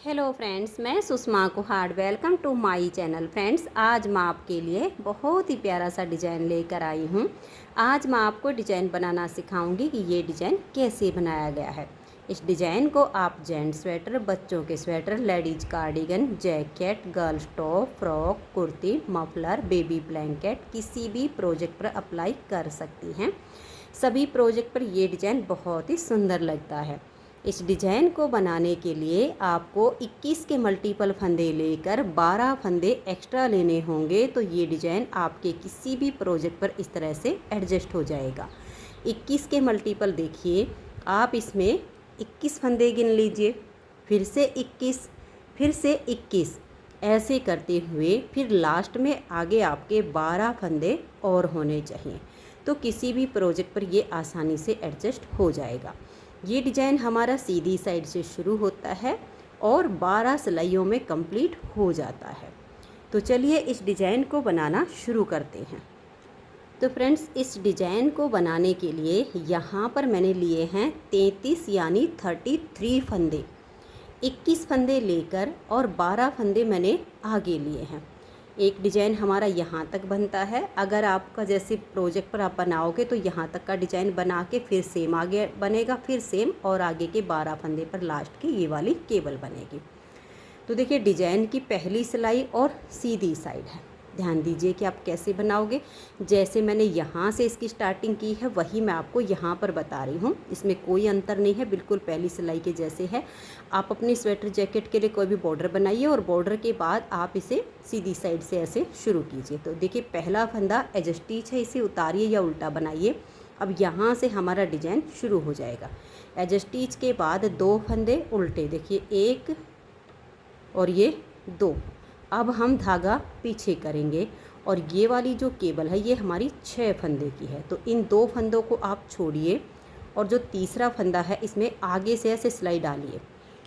Hello friends, मैं Sushma Kuhar. Welcome to my channel. Friends, आज मैं आपके लिए बहुत ही प्यारा सा डिज़ाइन लेकर आई हूँ। आज मैं आपको डिज़ाइन बनाना सिखाऊंगी कि ये डिज़ाइन कैसे बनाया गया है। इस डिज़ाइन को आप जेंट्स स्वेटर, बच्चों के sweater, ladies cardigan, jacket, girls top, frock, kurti, muffler, baby blanket किसी भी प्रोजेक्ट पर अप्लाई कर सकती हैं। सभी प्रोजेक्ट पर ये डिज़ाइन बहुत ही सुंदर लगता है। इस डिज़ाइन को बनाने के लिए आपको 21 के मल्टीपल फंदे लेकर 12 फंदे एक्स्ट्रा लेने होंगे, तो ये डिज़ाइन आपके किसी भी प्रोजेक्ट पर इस तरह से एडजस्ट हो जाएगा। 21 के मल्टीपल देखिए, आप इसमें 21 फंदे गिन लीजिए, फिर से 21, फिर से 21, ऐसे करते हुए फिर लास्ट में आगे आपके 12 फंदे और होने चाहिए, तो किसी भी प्रोजेक्ट पर ये आसानी से एडजस्ट हो जाएगा। ये डिज़ाइन हमारा सीधी साइड से शुरू होता है और 12 सिलाइयों में कंप्लीट हो जाता है। तो चलिए इस डिज़ाइन को बनाना शुरू करते हैं। तो फ्रेंड्स, इस डिज़ाइन को बनाने के लिए यहाँ पर मैंने लिए हैं 33 यानी 33 फंदे। 21 फंदे लेकर और 12 फंदे मैंने आगे लिए हैं। एक डिज़ाइन हमारा यहाँ तक बनता है। अगर आपका जैसे प्रोजेक्ट पर आप बनाओगे तो यहाँ तक का डिज़ाइन बना के फिर सेम आगे बनेगा, फिर सेम और आगे के 12 फंदे पर लास्ट की ये वाली केबल बनेगी। तो देखिए, डिज़ाइन की पहली सिलाई और सीधी साइड है। ध्यान दीजिए कि आप कैसे बनाओगे। जैसे मैंने यहाँ से इसकी स्टार्टिंग की है वही मैं आपको यहाँ पर बता रही हूँ। इसमें कोई अंतर नहीं है, बिल्कुल पहली सिलाई के जैसे है। आप अपनी स्वेटर जैकेट के लिए कोई भी बॉर्डर बनाइए और बॉर्डर के बाद आप इसे सीधी साइड से ऐसे शुरू कीजिए। तो देखिए, पहला फंदा एज स्टिच है, इसे उतारिए या उल्टा बनाइए। अब यहाँ से हमारा डिज़ाइन शुरू हो जाएगा। एज स्टिच के बाद 2 फंदे उल्टे, देखिए 1 और ये 2। अब हम धागा पीछे करेंगे और ये वाली जो केबल है ये हमारी 6 फंदे की है। तो इन 2 फंदों को आप छोड़िए और जो तीसरा फंदा है इसमें आगे से ऐसे सिलाई डालिए।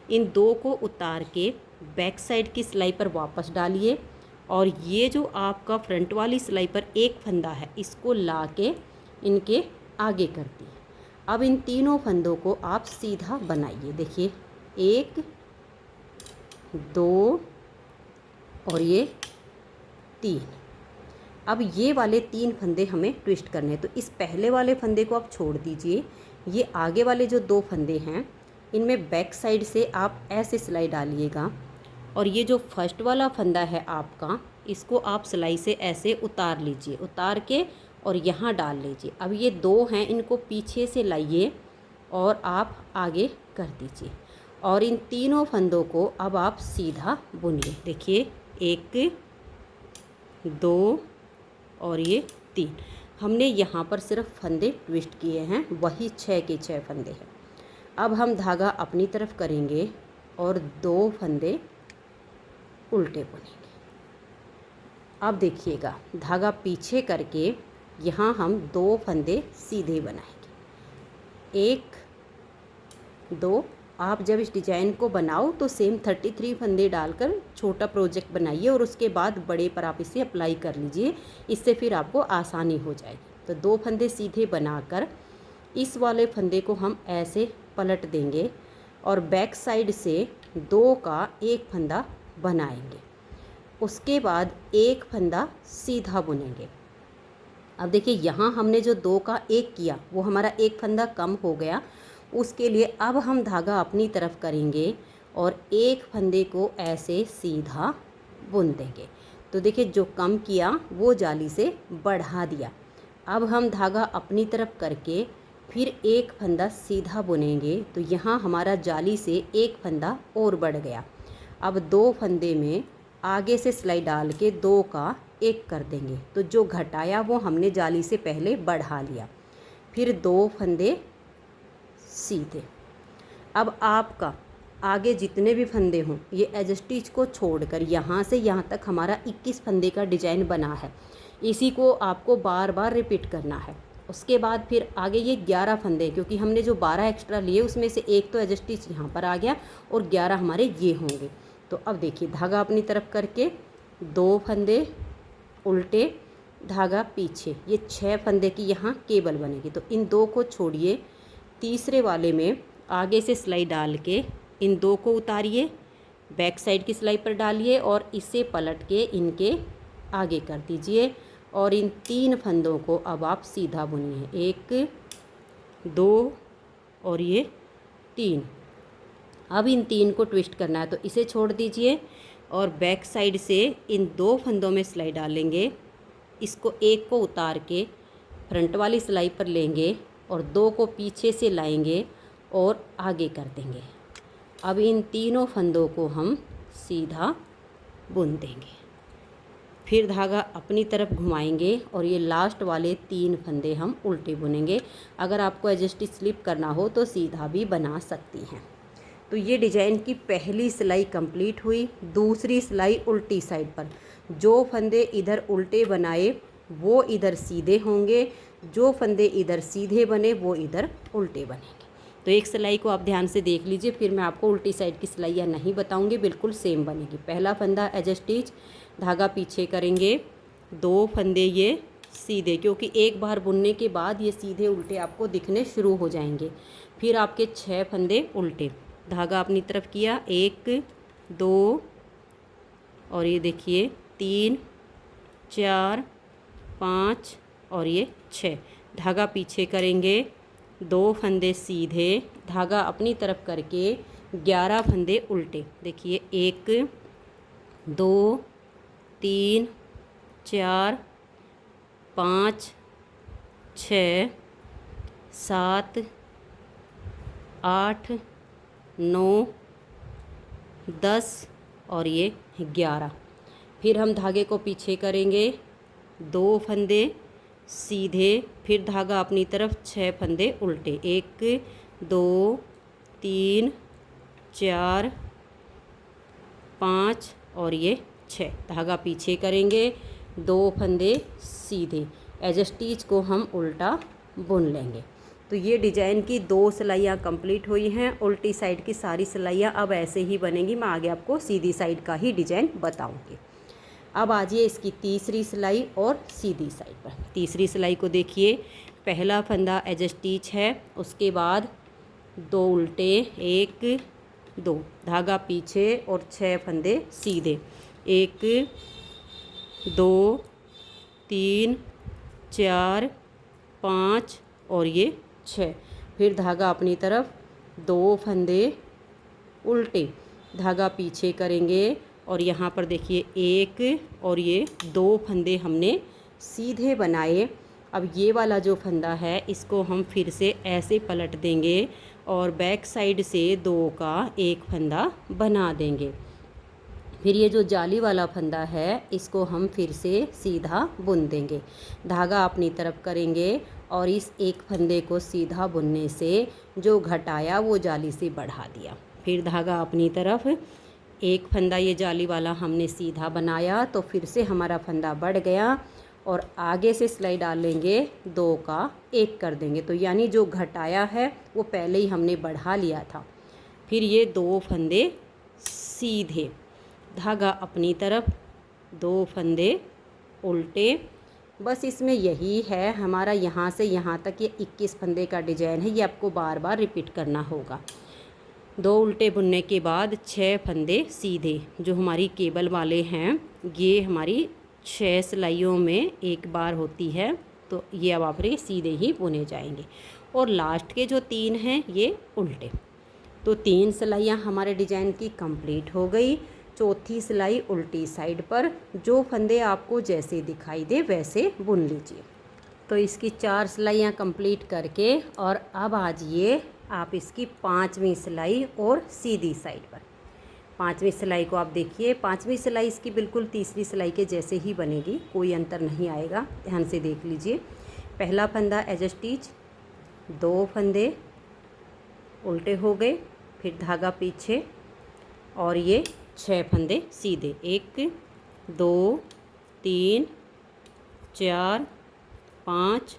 इन 2 को उतार के बैक साइड की सिलाई पर वापस डालिए और ये जो आपका फ्रंट वाली सिलाई पर एक फंदा है इसको ला के इनके आगे कर दिए। अब इन तीनों फंदों को आप सीधा बनाइए। देखिए 1 2 और ये 3। अब ये वाले 3 फंदे हमें ट्विस्ट करने हैं, तो इस पहले वाले फंदे को आप छोड़ दीजिए। ये आगे वाले जो 2 फंदे हैं इनमें बैक साइड से आप ऐसे सिलाई डालिएगा और ये जो फर्स्ट वाला फंदा है आपका, इसको आप सिलाई से ऐसे उतार लीजिए, उतार के और यहाँ डाल लीजिए। अब ये 2 हैं, इनको पीछे से लाइए और आप आगे कर दीजिए और इन तीनों फंदों को अब आप सीधा बुनिए। देखिए 1 2 और ये 3। हमने यहाँ पर सिर्फ फंदे ट्विस्ट किए हैं, वही 6 के 6 फंदे हैं। अब हम धागा अपनी तरफ करेंगे और 2 फंदे उल्टे बुनेंगे। अब देखिएगा, धागा पीछे करके यहाँ हम 2 फंदे सीधे बनाएंगे। 1 2। आप जब इस डिज़ाइन को बनाओ तो सेम 33 फंदे डालकर छोटा प्रोजेक्ट बनाइए और उसके बाद बड़े पर आप इसे अप्लाई कर लीजिए, इससे फिर आपको आसानी हो जाएगी। तो 2 फंदे सीधे बनाकर इस वाले फंदे को हम ऐसे पलट देंगे और बैक साइड से 2 का एक फंदा बनाएंगे। उसके बाद एक फंदा सीधा बुनेंगे। अब देखिए, यहाँ हमने जो 2 का 1 किया वो हमारा एक फंदा कम हो गया। उसके लिए अब हम धागा अपनी तरफ करेंगे और एक फंदे को ऐसे सीधा बुन देंगे। तो देखिए, जो कम किया वो जाली से बढ़ा दिया। अब हम धागा अपनी तरफ करके फिर एक फंदा सीधा बुनेंगे, तो यहाँ हमारा जाली से एक फंदा और बढ़ गया। अब 2 फंदे में आगे से सिलाई डाल के 2 का 1 कर देंगे, तो जो घटाया वो हमने जाली से पहले बढ़ा लिया। फिर 2 फंदे सीधे। अब आपका आगे जितने भी फंदे हों ये एज स्टिच को छोड़कर यहाँ से यहाँ तक हमारा 21 फंदे का डिज़ाइन बना है। इसी को आपको बार बार रिपीट करना है। उसके बाद फिर आगे ये 11 फंदे, क्योंकि हमने जो 12 एक्स्ट्रा लिए उसमें से एक तो एज स्टिच यहाँ पर आ गया और 11 हमारे ये होंगे। तो अब देखिए, धागा अपनी तरफ करके 2 फंदे उल्टे, धागा पीछे, ये 6 फंदे की यहाँ केबल बनेगी। तो इन 2 को छोड़िए, तीसरे वाले में आगे से सिलाई डाल के इन 2 को उतारिए, बैक साइड की सिलाई पर डालिए और इसे पलट के इनके आगे कर दीजिए और इन 3 फंदों को अब आप सीधा बुनिए। 1 2 और ये 3। अब इन 3 को ट्विस्ट करना है तो इसे छोड़ दीजिए और बैक साइड से इन 2 फंदों में सिलाई डालेंगे। इसको एक को उतार के फ्रंट वाली सिलाई पर लेंगे और 2 को पीछे से लाएंगे और आगे कर देंगे। अब इन तीनों फंदों को हम सीधा बुन देंगे। फिर धागा अपनी तरफ घुमाएंगे और ये लास्ट वाले 3 फंदे हम उल्टे बुनेंगे। अगर आपको एडजस्ट स्लिप करना हो तो सीधा भी बना सकती हैं। तो ये डिजाइन की पहली सिलाई कंप्लीट हुई। दूसरी सिलाई उल्टी साइड पर, जो फंदे इधर उल्टे बनाए वो इधर सीधे होंगे, जो फंदे इधर सीधे बने वो इधर उल्टे बनेंगे। तो एक सिलाई को आप ध्यान से देख लीजिए, फिर मैं आपको उल्टी साइड की सिलाइयाँ नहीं बताऊंगी, बिल्कुल सेम बनेगी। पहला फंदा एज स्टिच, धागा पीछे करेंगे, 2 फंदे ये सीधे, क्योंकि एक बार बुनने के बाद ये सीधे उल्टे आपको दिखने शुरू हो जाएंगे। फिर आपके 6 फंदे उल्टे, धागा अपनी तरफ किया, 1 2 और ये देखिए 3 4 5 और ये 6। धागा पीछे करेंगे, 2 फंदे सीधे, धागा अपनी तरफ करके 11 फंदे उल्टे। देखिए 1 2 3 4 5 6 7 8 9 10 और ये 11। फिर हम धागे को पीछे करेंगे, 2 फंदे सीधे, फिर धागा अपनी तरफ 6 फंदे उल्टे, 1 2 3 4 5 और ये 6। धागा पीछे करेंगे, 2 फंदे सीधे, एज स्टिच को हम उल्टा बुन लेंगे। तो ये डिजाइन की 2 सिलाइयाँ कंप्लीट हुई हैं। उल्टी साइड की सारी सिलाइयाँ अब ऐसे ही बनेंगी। मैं आगे आपको सीधी साइड का ही डिजाइन बताऊंगी। अब आ जाइए इसकी तीसरी सिलाई और सीधी साइड पर। तीसरी सिलाई को देखिए, पहला फंदा एज स्टिच है, उसके बाद 2 उल्टे, 1 2, धागा पीछे और 6 फंदे सीधे, 1 2 3 4 5 और ये 6। फिर धागा अपनी तरफ, 2 फंदे उल्टे, धागा पीछे करेंगे और यहाँ पर देखिए 1 और ये 2 फंदे हमने सीधे बनाए। अब ये वाला जो फंदा है इसको हम फिर से ऐसे पलट देंगे और बैक साइड से 2 का एक फंदा बना देंगे। फिर ये जो जाली वाला फंदा है इसको हम फिर से सीधा बुन देंगे। धागा अपनी तरफ करेंगे और इस एक फंदे को सीधा बुनने से जो घटाया वो जाली से बढ़ा दिया। फिर धागा अपनी तरफ, एक फंदा ये जाली वाला हमने सीधा बनाया तो फिर से हमारा फंदा बढ़ गया और आगे से सिलाई डालेंगे, 2 का 1 कर देंगे। तो यानी जो घटाया है वो पहले ही हमने बढ़ा लिया था। फिर ये 2 फंदे सीधे, धागा अपनी तरफ, 2 फंदे उल्टे। बस इसमें यही है हमारा, यहाँ से यहाँ तक ये 21 फंदे का डिजाइन है। ये आपको बार बार रिपीट करना होगा। 2 उल्टे बुनने के बाद 6 फंदे सीधे, जो हमारी केबल वाले हैं, ये हमारी 6 सिलाइयों में एक बार होती है। तो ये अब आपने सीधे ही बुने जाएंगे। और लास्ट के जो 3 हैं ये उल्टे। तो 3 सिलाइयाँ हमारे डिजाइन की कंप्लीट हो गई। चौथी सिलाई उल्टी साइड पर, जो फंदे आपको जैसे दिखाई दे वैसे बुन लीजिए। तो इसकी 4 सिलाइयाँ कंप्लीट करके और अब आ जाइए आप इसकी 5वीं सिलाई और सीधी साइड पर। 5वीं सिलाई को आप देखिए, 5वीं सिलाई इसकी बिल्कुल तीसरी सिलाई के जैसे ही बनेगी, कोई अंतर नहीं आएगा। ध्यान से देख लीजिए। पहला फंदा एज स्टिच, 2 फंदे उल्टे हो गए, फिर धागा पीछे और ये 6 फंदे सीधे, 1 2 3 4 5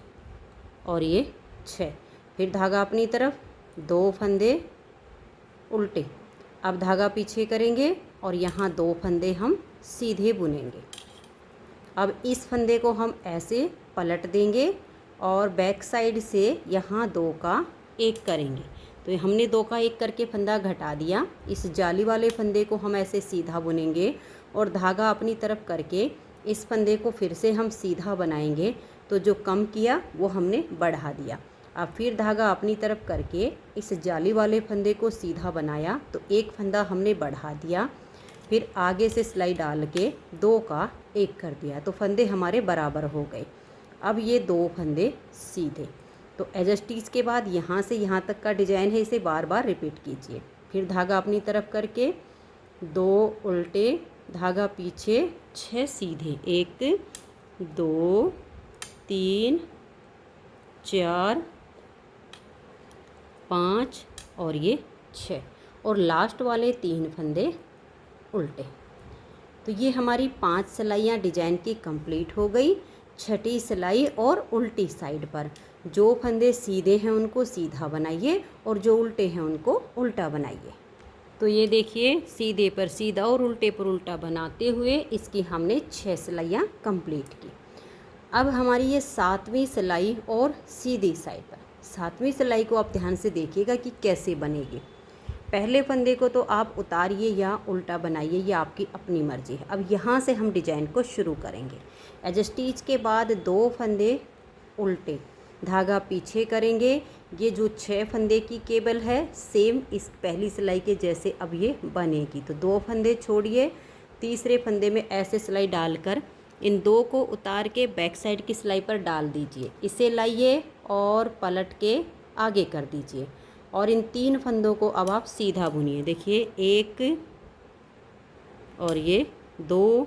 और ये 6। फिर धागा अपनी तरफ, 2 फंदे उल्टे, अब धागा पीछे करेंगे और यहाँ 2 फंदे हम सीधे बुनेंगे। अब इस फंदे को हम ऐसे पलट देंगे और बैक साइड से यहाँ 2 का 1 करेंगे। तो हमने 2 का 1 करके फंदा घटा दिया। इस जाली वाले फंदे को हम ऐसे सीधा बुनेंगे और धागा अपनी तरफ करके इस फंदे को फिर से हम सीधा बनाएंगे। तो जो कम किया वो हमने बढ़ा दिया। अब फिर धागा अपनी तरफ करके इस जाली वाले फंदे को सीधा बनाया, तो एक फंदा हमने बढ़ा दिया। फिर आगे से सिलाई डाल के 2 का 1 कर दिया, तो फंदे हमारे बराबर हो गए। अब ये 2 फंदे सीधे। तो एज स्टिच के बाद यहाँ से यहाँ तक का डिजाइन है, इसे बार बार रिपीट कीजिए। फिर धागा अपनी तरफ करके 2 उल्टे, धागा पीछे, 6 सीधे, 1 2 3 4 5 और ये 6 और लास्ट वाले 3 फंदे उल्टे। तो ये हमारी 5 सिलाइयाँ डिजाइन की कंप्लीट हो गई। छठी सिलाई और उल्टी साइड पर जो फंदे सीधे हैं उनको सीधा बनाइए और जो उल्टे हैं उनको उल्टा बनाइए। तो ये देखिए, सीधे पर सीधा और उल्टे पर उल्टा बनाते हुए इसकी हमने 6 सिलाइयाँ कंप्लीट की। अब हमारी ये 7वीं सिलाई और सीधी साइड पर। 7वीं सिलाई को आप ध्यान से देखिएगा कि कैसे बनेगी। पहले फंदे को तो आप उतारिए या उल्टा बनाइए, ये आपकी अपनी मर्जी है। अब यहाँ से हम डिजाइन को शुरू करेंगे। एज स्टिच के बाद 2 फंदे उल्टे, धागा पीछे करेंगे। ये जो 6 फंदे की केबल है सेम इस पहली सिलाई के जैसे अब ये बनेगी। तो 2 फंदे छोड़िए, तीसरे फंदे में ऐसे सिलाई डालकर इन 2 को उतार के बैक साइड की सिलाई पर डाल दीजिए। इसे लाइए और पलट के आगे कर दीजिए और इन 3 फंदों को अब आप सीधा बुनिए। देखिए, 1 और ये 2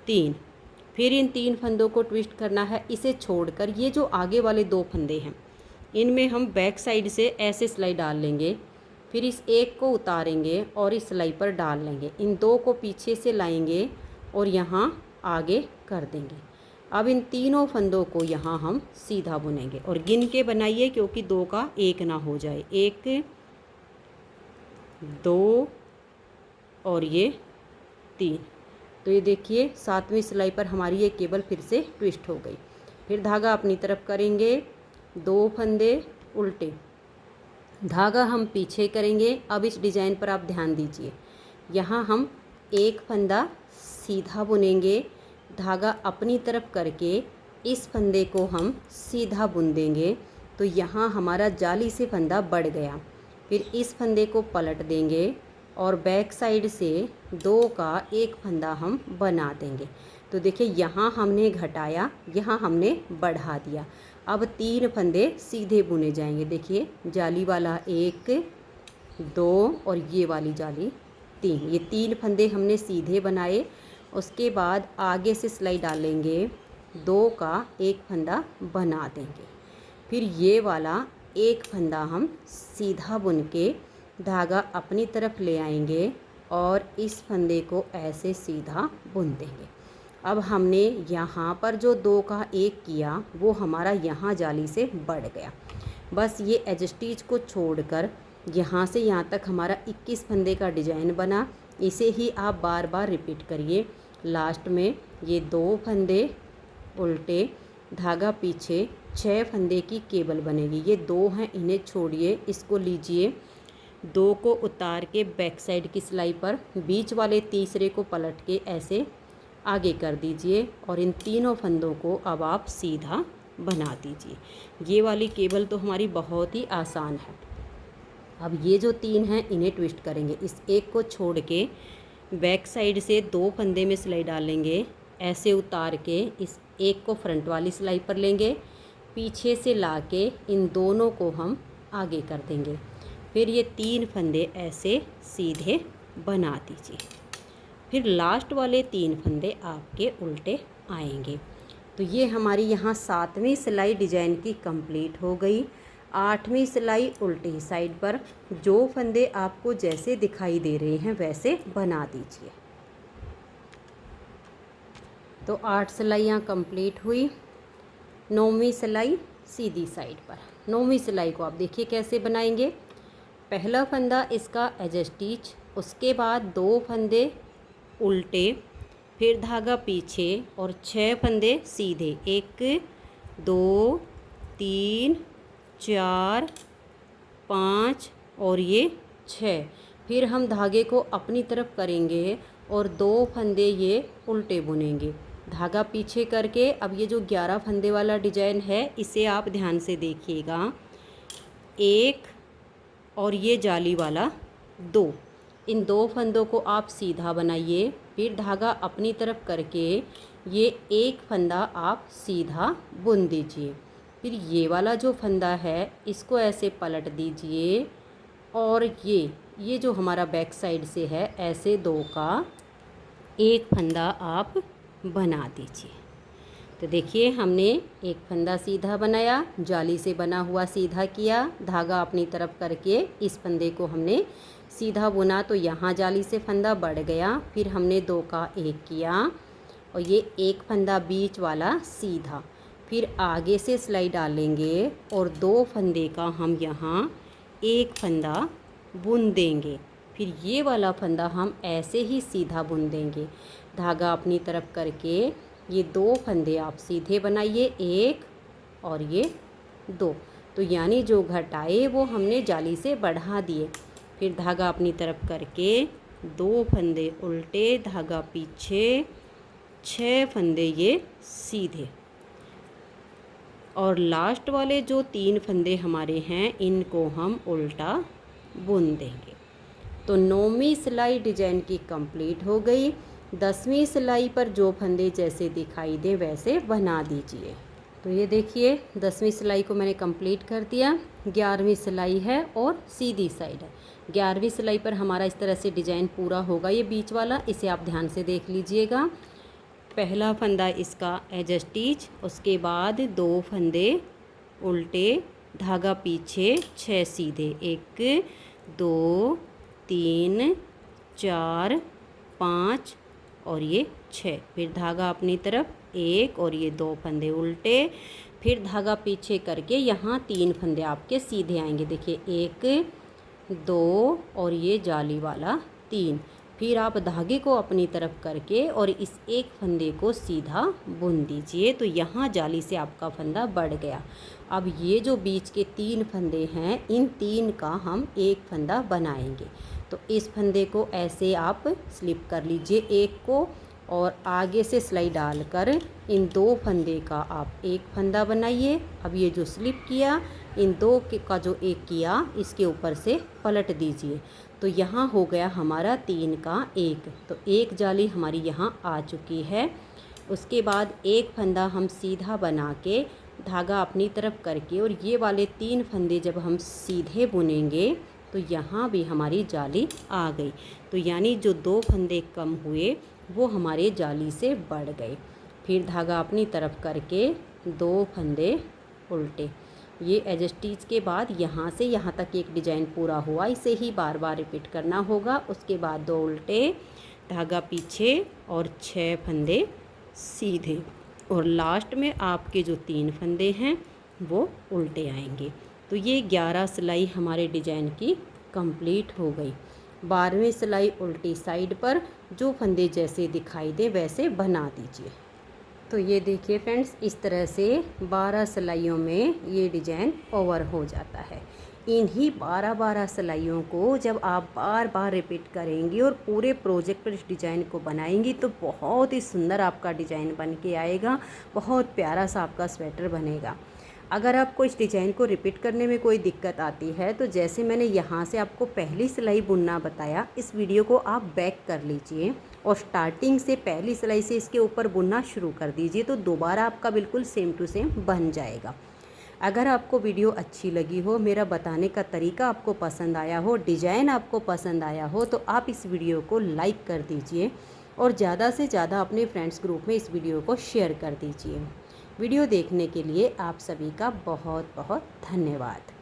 3। फिर इन 3 फंदों को ट्विस्ट करना है। इसे छोड़कर ये जो आगे वाले 2 फंदे हैं इनमें हम बैक साइड से ऐसे सिलाई डाल लेंगे। फिर इस एक को उतारेंगे और इस सिलाई पर डाल लेंगे। इन 2 को पीछे से लाएंगे और यहाँ आगे कर देंगे। अब इन तीनों फंदों को यहाँ हम सीधा बुनेंगे और गिन के बनाइए क्योंकि 2 का 1 ना हो जाए। 1 2 और ये 3। तो ये देखिए, 7वीं सिलाई पर हमारी ये केबल फिर से ट्विस्ट हो गई। फिर धागा अपनी तरफ करेंगे, 2 फंदे उल्टे, धागा हम पीछे करेंगे। अब इस डिज़ाइन पर आप ध्यान दीजिए, यहाँ हम एक फंदा सीधा बुनेंगे, धागा अपनी तरफ करके इस फंदे को हम सीधा बुन देंगे। तो यहाँ हमारा जाली से फंदा बढ़ गया। फिर इस फंदे को पलट देंगे और बैक साइड से 2 का 1 फंदा हम बना देंगे। तो देखिए, यहाँ हमने घटाया, यहाँ हमने बढ़ा दिया। अब 3 फंदे सीधे बुने जाएंगे। देखिए, जाली वाला 1 2 और ये वाली जाली 3। ये 3 फंदे हमने सीधे बनाए। उसके बाद आगे से सिलाई डालेंगे, 2 का 1 फंदा बना देंगे। फिर ये वाला 1 फंदा हम सीधा बुन के धागा अपनी तरफ ले आएंगे और इस फंदे को ऐसे सीधा बुन देंगे। अब हमने यहाँ पर जो 2 का 1 किया वो हमारा यहाँ जाली से बढ़ गया। बस ये एज स्टिच को छोड़कर यहाँ से यहाँ तक हमारा 21 फंदे का डिजाइन बना। इसे ही आप बार बार रिपीट करिए। लास्ट में ये 2 फंदे उल्टे, धागा पीछे, 6 फंदे की केबल बनेगी। ये 2 हैं, इन्हें छोड़िए, इसको लीजिए, 2 को उतार के बैक साइड की सिलाई पर बीच वाले तीसरे को पलट के ऐसे आगे कर दीजिए और इन तीनों फंदों को अब आप सीधा बना दीजिए। ये वाली केबल तो हमारी बहुत ही आसान है। अब ये जो 3 हैं इन्हें ट्विस्ट करेंगे। इस एक को छोड़ के बैक साइड से 2 फंदे में सिलाई डालेंगे, ऐसे उतार के इस एक को फ्रंट वाली सिलाई पर लेंगे, पीछे से लाके इन दोनों को हम आगे कर देंगे। फिर ये 3 फंदे ऐसे सीधे बना दीजिए। फिर लास्ट वाले 3 फंदे आपके उल्टे आएंगे। तो ये हमारी यहाँ 7वीं सिलाई डिजाइन की कंप्लीट हो गई। 8वीं सिलाई उल्टी साइड पर जो फंदे आपको जैसे दिखाई दे रहे हैं वैसे बना दीजिए। तो 8 सिलाइयाँ कंप्लीट हुई। 9वीं सिलाई सीधी साइड पर। 9वीं सिलाई को आप देखिए कैसे बनाएंगे। पहला फंदा इसका एज स्टिच, उसके बाद 2 फंदे उल्टे, फिर धागा पीछे और 6 फंदे सीधे। 1 2 3 4 5 और ये 6। फिर हम धागे को अपनी तरफ करेंगे और 2 फंदे ये उल्टे बुनेंगे, धागा पीछे करके। अब ये जो 11 फंदे वाला डिजाइन है इसे आप ध्यान से देखिएगा। 1 और ये जाली वाला 2, इन 2 फंदों को आप सीधा बनाइए। फिर धागा अपनी तरफ करके ये एक फंदा आप सीधा बुन दीजिए। फिर ये वाला जो फंदा है इसको ऐसे पलट दीजिए और ये जो हमारा बैक साइड से है ऐसे 2 का एक फंदा आप बना दीजिए। तो देखिए हमने एक फंदा सीधा बनाया, जाली से बना हुआ सीधा किया, धागा अपनी तरफ करके इस फंदे को हमने सीधा बुना तो यहाँ जाली से फंदा बढ़ गया। फिर हमने 2 का 1 किया और ये एक फंदा बीच वाला सीधा। फिर आगे से सिलाई डालेंगे और 2 फंदे का हम यहाँ एक फंदा बुन देंगे। फिर ये वाला फंदा हम ऐसे ही सीधा बुन देंगे, धागा अपनी तरफ करके ये 2 फंदे आप सीधे बनाइए, 1 और ये 2। तो यानी जो घटाए वो हमने जाली से बढ़ा दिए। फिर धागा अपनी तरफ करके 2 फंदे उल्टे, धागा पीछे, 6 फंदे ये सीधे। और लास्ट वाले जो 3 फंदे हमारे हैं इनको हम उल्टा बुन देंगे। तो 9वीं सिलाई डिजाइन की कंप्लीट हो गई। 10वीं सिलाई पर जो फंदे जैसे दिखाई दे वैसे बना दीजिए। तो ये देखिए 10वीं सिलाई को मैंने कंप्लीट कर दिया। 11वीं सिलाई है और सीधी साइड है। 11वीं सिलाई पर हमारा इस तरह से डिजाइन पूरा होगा। ये बीच वाला इसे आप ध्यान से देख लीजिएगा। पहला फंदा इसका एज स्टिच, उसके बाद 2 फंदे उल्टे, धागा पीछे, 6 सीधे, 1 2 3 4 5 और ये 6। फिर धागा अपनी तरफ 1 और ये 2 फंदे उल्टे। फिर धागा पीछे करके यहाँ 3 फंदे आपके सीधे आएंगे। देखिए 1 2 और ये जाली वाला 3। फिर आप धागे को अपनी तरफ करके और इस एक फंदे को सीधा बुन दीजिए। तो यहाँ जाली से आपका फंदा बढ़ गया। अब ये जो बीच के 3 फंदे हैं इन 3 का हम एक फंदा बनाएंगे। तो इस फंदे को ऐसे आप स्लिप कर लीजिए एक को, और आगे से सिलाई डालकर इन 2 फंदे का आप एक फंदा बनाइए। अब ये जो स्लिप किया इन 2 का जो एक किया इसके ऊपर से पलट दीजिए। तो यहाँ हो गया हमारा 3 का 1। तो एक जाली हमारी यहाँ आ चुकी है। उसके बाद एक फंदा हम सीधा बना के धागा अपनी तरफ करके और ये वाले 3 फंदे जब हम सीधे बुनेंगे तो यहाँ भी हमारी जाली आ गई। तो यानी जो 2 फंदे कम हुए वो हमारे जाली से बढ़ गए। फिर धागा अपनी तरफ करके 2 फंदे उल्टे। ये एज स्टिच के बाद यहाँ से यहाँ तक एक डिजाइन पूरा हुआ। इसे ही बार बार रिपीट करना होगा। उसके बाद 2 उल्टे, धागा पीछे और 6 फंदे सीधे, और लास्ट में आपके जो 3 फंदे हैं वो उल्टे आएंगे। तो ये 11 सिलाई हमारे डिजाइन की कंप्लीट हो गई। 12वीं सिलाई उल्टी साइड पर जो फंदे जैसे दिखाई दे वैसे बना दीजिए। तो ये देखिए फ्रेंड्स, इस तरह से 12 सिलाइयों में ये डिजाइन ओवर हो जाता है। इन्हीं 12 सिलाइयों को जब आप बार बार रिपीट करेंगी और पूरे प्रोजेक्ट पर इस डिज़ाइन को बनाएंगी तो बहुत ही सुंदर आपका डिज़ाइन बन के आएगा। बहुत प्यारा सा आपका स्वेटर बनेगा। अगर आपको इस डिज़ाइन को रिपीट करने में कोई दिक्कत आती है तो जैसे मैंने यहाँ से आपको पहली सिलाई बुनना बताया, इस वीडियो को आप बैक कर लीजिए और स्टार्टिंग से पहली सिलाई से इसके ऊपर बुनना शुरू कर दीजिए। तो दोबारा आपका बिल्कुल सेम टू सेम बन जाएगा। अगर आपको वीडियो अच्छी लगी हो, मेरा बताने का तरीका आपको पसंद आया हो, डिज़ाइन आपको पसंद आया हो, तो आप इस वीडियो को लाइक कर दीजिए और ज़्यादा से ज़्यादा अपने फ्रेंड्स ग्रुप में इस वीडियो को शेयर कर दीजिए। वीडियो देखने के लिए आप सभी का बहुत बहुत धन्यवाद।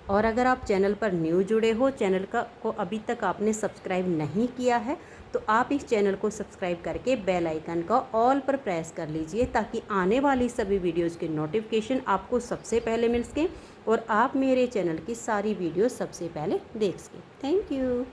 और अगर आप चैनल पर न्यू जुड़े हो, चैनल को अभी तक आपने सब्सक्राइब नहीं किया है, तो आप इस चैनल को सब्सक्राइब करके बेल आइकन का ऑल पर प्रेस कर लीजिए ताकि आने वाली सभी वीडियोज़ के नोटिफिकेशन आपको सबसे पहले मिल सके और आप मेरे चैनल की सारी वीडियो सबसे पहले देख सकें। Thank you.